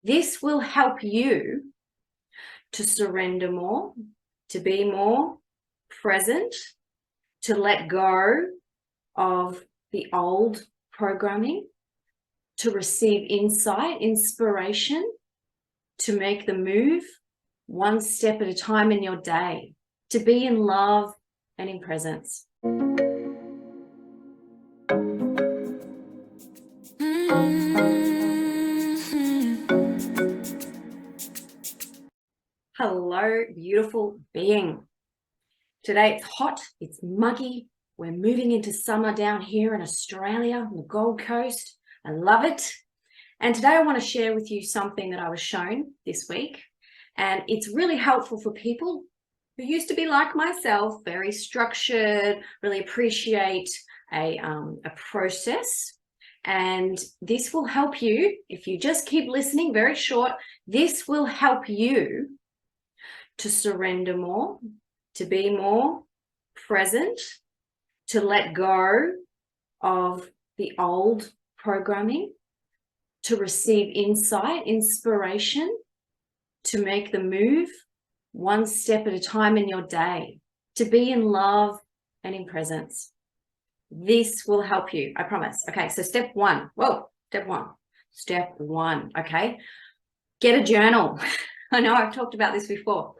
This will help you to surrender more, to be more present, to let go of the old programming, to receive insight, inspiration, to make the move one step at a time in your day, to be in love and in presence. Hello, beautiful being. Today it's hot, it's muggy. We're moving into summer down here in Australia, on the Gold Coast. I love it. And today I want to share with you something that I was shown this week. And it's really helpful for people who used to be like myself, very structured, really appreciate a process. And this will help you, if you just keep listening, very short, this will help you to surrender more, to be more present, to let go of the old programming, to receive insight, inspiration, to make the move one step at a time in your day, to be in love and in presence. This will help you, I promise. Okay, so step one, okay? Get a journal. I know I've talked about this before.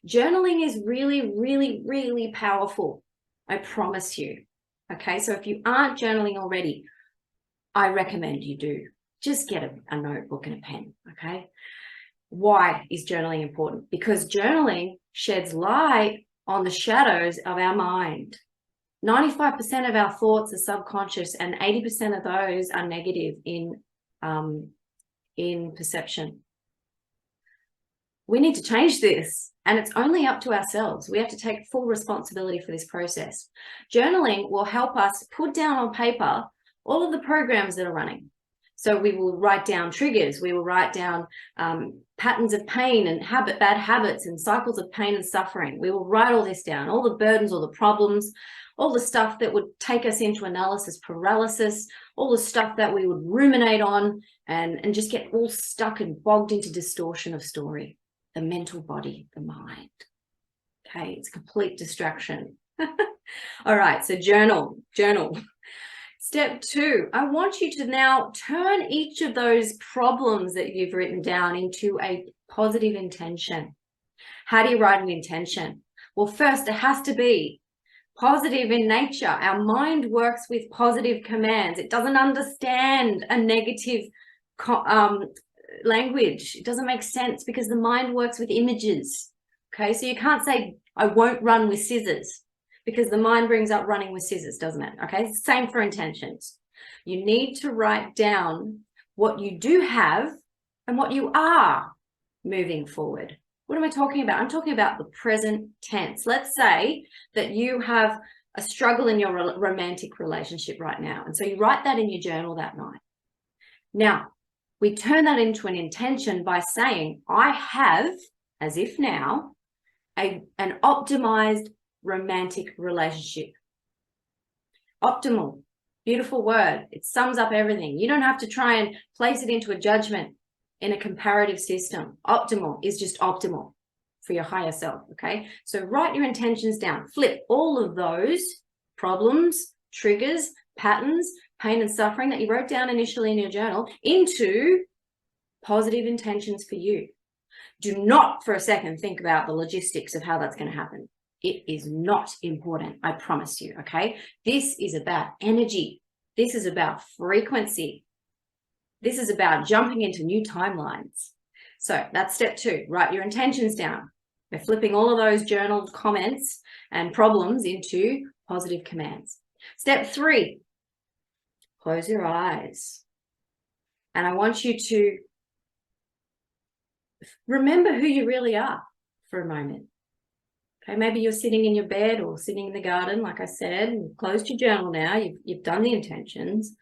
Journaling is really, really, really powerful. I promise you. Okay, so if you aren't journaling already, I recommend you do. Just get a notebook and a pen, okay? Why is journaling important? Because journaling sheds light on the shadows of our mind. 95% of our thoughts are subconscious and 80% of those are negative in perception. We need to change this, and it's only up to ourselves. We have to take full responsibility for this process. Journaling will help us put down on paper all of the programs that are running. So we will write down triggers, we will write down patterns of pain and bad habits and cycles of pain and suffering. We will write all this down, all the burdens, all the problems, all the stuff that would take us into analysis paralysis, all the stuff that we would ruminate on and just get all stuck and bogged into distortion of story. The mental body, the mind. Okay, it's complete distraction. All right, so journal. Step two, I want you to now turn each of those problems that you've written down into a positive intention. How do you write an intention? Well, first, it has to be positive in nature. Our mind works with positive commands. It doesn't understand a negative language. It doesn't make sense because the mind works with images. Okay, so you can't say, I won't run with scissors, because the mind brings up running with scissors, doesn't it? Okay, same for intentions. You need to write down what you do have and what you are moving forward. What am I talking about? I'm talking about the present tense. Let's say that you have a struggle in your romantic relationship right now. And so you write that in your journal that night. Now, we turn that into an intention by saying, I have, as if now, an optimized romantic relationship. Optimal, beautiful word. It sums up everything. You don't have to try and place it into a judgment in a comparative system. Optimal is just optimal for your higher self, okay? So write your intentions down. Flip all of those problems, triggers, patterns, pain and suffering that you wrote down initially in your journal into positive intentions for you. Do not for a second think about the logistics of how that's going to happen. It is not important, I promise you, okay? This is about energy. This is about frequency. This is about jumping into new timelines. So that's step two, write your intentions down. We're flipping all of those journaled comments and problems into positive commands. Step three, close your eyes. And I want you to remember who you really are for a moment. Okay, maybe you're sitting in your bed or sitting in the garden, like I said, and closed your journal now. You've done the intentions.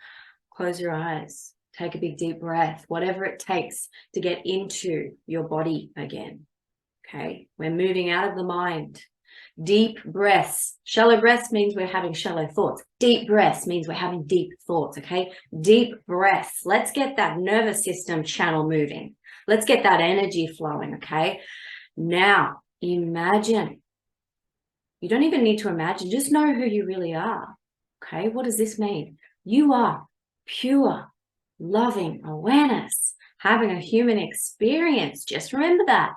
Close your eyes. Take a big deep breath, whatever it takes to get into your body again. Okay, we're moving out of the mind. Deep breaths. Shallow breaths means we're having shallow thoughts. Deep breaths means we're having deep thoughts, okay? Deep breaths. Let's get that nervous system channel moving. Let's get that energy flowing, okay? Now, imagine. You don't even need to imagine. Just know who you really are, okay? What does this mean? You are pure, loving awareness, having a human experience. Just remember that.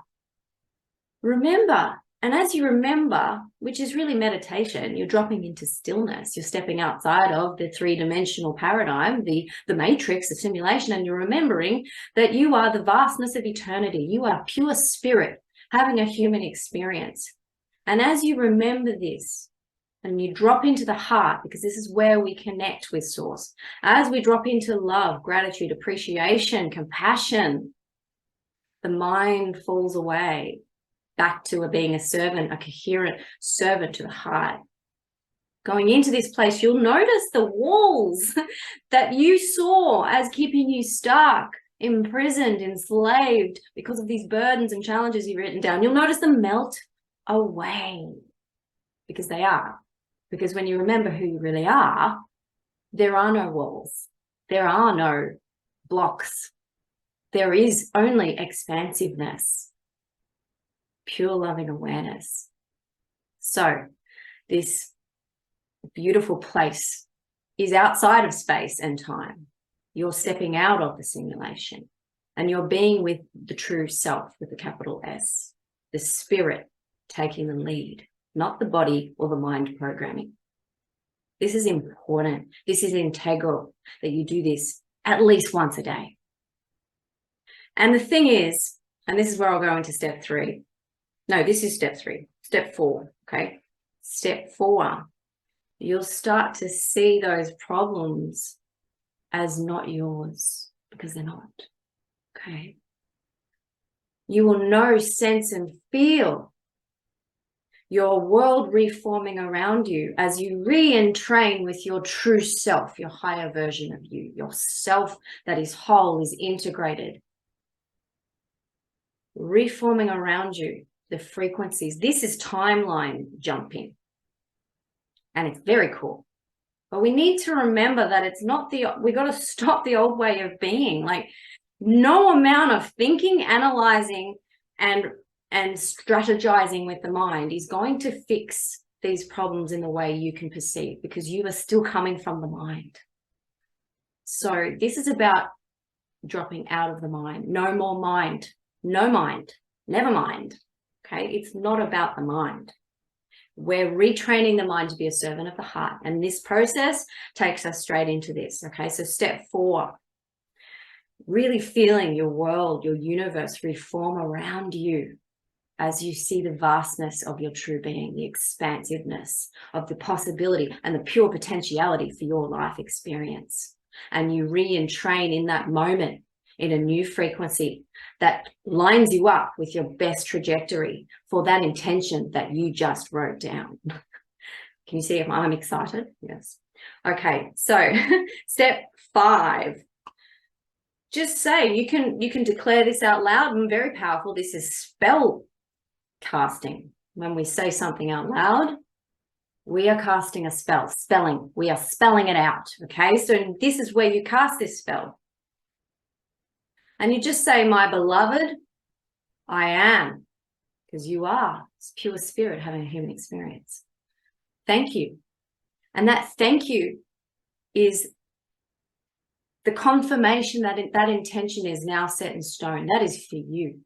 Remember. And as you remember, which is really meditation, you're dropping into stillness. You're stepping outside of the three-dimensional paradigm, the matrix of simulation, and you're remembering that you are the vastness of eternity. You are pure spirit having a human experience. And as you remember this, and you drop into the heart, because this is where we connect with Source, as we drop into love, gratitude, appreciation, compassion, the mind falls away back to being a servant, a coherent servant to the heart. Going into this place, you'll notice the walls that you saw as keeping you stuck, imprisoned, enslaved because of these burdens and challenges you've written down. You'll notice them melt away, because they are. Because when you remember who you really are, there are no walls. There are no blocks. There is only expansiveness, pure loving awareness. So this beautiful place is outside of space and time. You're stepping out of the simulation and you're being with the true self with the capital S, the spirit taking the lead, not the body or the mind programming. This is important. This is integral that you do this at least once a day. And the thing is, and this is where I'll go into step 3. No, this is step 3. Step 4, okay? Step 4, you'll start to see those problems as not yours, because they're not, okay? You will know, sense, and feel your world reforming around you as you re-entrain with your true self, your higher version of you, your self that is whole, is integrated. Reforming around you, the frequencies. This is timeline jumping. And it's very cool. But we need to remember that it's not we got to stop the old way of being. Like, no amount of thinking, analyzing, and strategizing with the mind is going to fix these problems in the way you can perceive, because you are still coming from the mind. So this is about dropping out of the mind. No more mind. No mind. Never mind. Okay? It's not about the mind. We're retraining the mind to be a servant of the heart. And this process takes us straight into this. Okay? So step 4, really feeling your world, your universe reform around you as you see the vastness of your true being, the expansiveness of the possibility and the pure potentiality for your life experience. And you re-entrain in that moment in a new frequency that lines you up with your best trajectory for that intention that you just wrote down. Can you see if I'm excited? Yes. Okay, so step 5. Just say, you can declare this out loud, and very powerful. This is spell casting. When we say something out loud, we are casting a spell, spelling. We are spelling it out, okay? So this is where you cast this spell. And you just say, my beloved, I am, because you are. It's pure spirit having a human experience. Thank you. And that thank you is the confirmation that that intention is now set in stone. That is for you.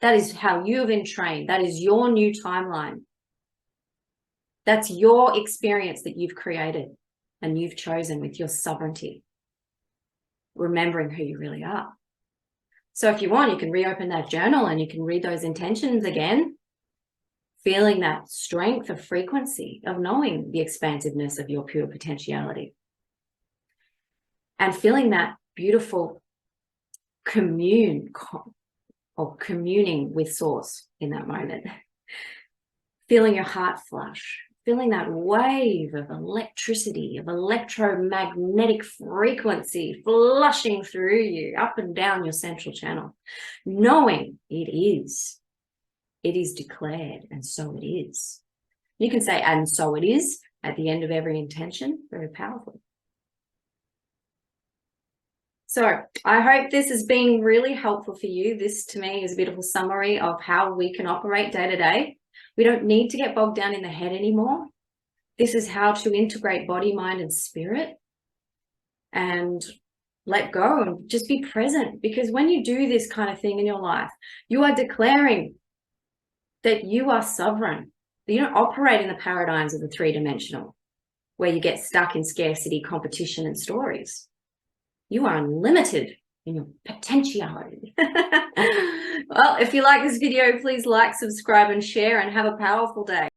That is how you have entrained. That is your new timeline. That's your experience that you've created and you've chosen with your sovereignty, remembering who you really are. So if you want, you can reopen that journal and you can read those intentions again, feeling that strength of frequency of knowing the expansiveness of your pure potentiality. And feeling that beautiful communing with Source in that moment. Feeling your heart flush, feeling that wave of electricity, of electromagnetic frequency flushing through you, up and down your central channel, knowing it is declared, and so it is. You can say, and so it is, at the end of every intention. Very powerful. So I hope this has been really helpful for you. This to me is a beautiful summary of how we can operate day to day. We don't need to get bogged down in the head anymore. This is how to integrate body, mind, and spirit and let go and just be present. Because when you do this kind of thing in your life, you are declaring that you are sovereign. You don't operate in the paradigms of the three-dimensional where you get stuck in scarcity, competition, and stories. You are unlimited in your potentiality. Well, if you like this video, please like, subscribe, and share, and have a powerful day.